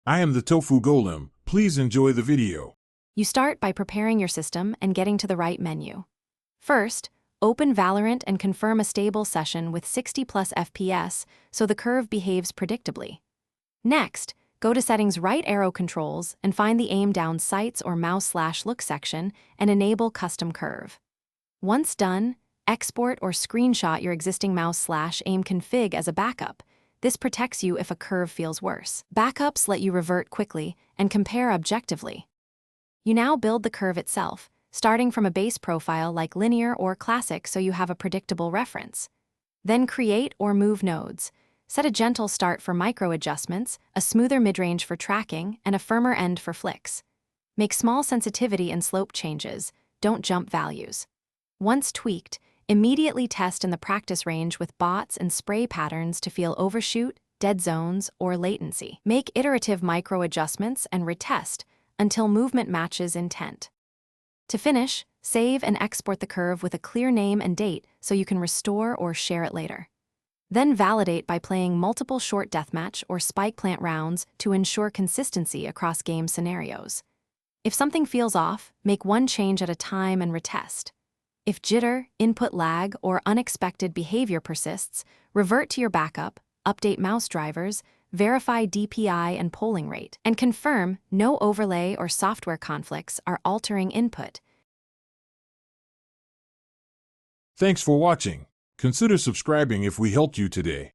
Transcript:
I am the Tofu Golem. Please enjoy the video. You start by preparing your system and getting to the right menu. First, open Valorant and confirm a stable session with 60+ FPS so the curve behaves predictably. Next, go to Settings, right arrow controls, and find the aim down sights or mouse/look section and enable custom curve. Once done, export or screenshot your existing mouse/aim config as a backup. This protects you if a curve feels worse. Backups let you revert quickly and compare objectively. You now build the curve itself, starting from a base profile like linear or classic so you have a predictable reference. Then create or move nodes. Set a gentle start for micro adjustments, a smoother midrange for tracking, and a firmer end for flicks. Make small sensitivity and slope changes, don't jump values. Once tweaked, immediately test in the practice range with bots and spray patterns to feel overshoot, dead zones, or latency. Make iterative micro adjustments and retest until movement matches intent. To finish, save and export the curve with a clear name and date so you can restore or share it later. Then validate by playing multiple short deathmatch or spike plant rounds to ensure consistency across game scenarios. If something feels off, make one change at a time and retest. If jitter, input lag, or unexpected behavior persists, revert to your backup, update mouse drivers, verify DPI and polling rate, and confirm no overlay or software conflicts are altering input. Thanks for watching. Consider subscribing if we helped you today.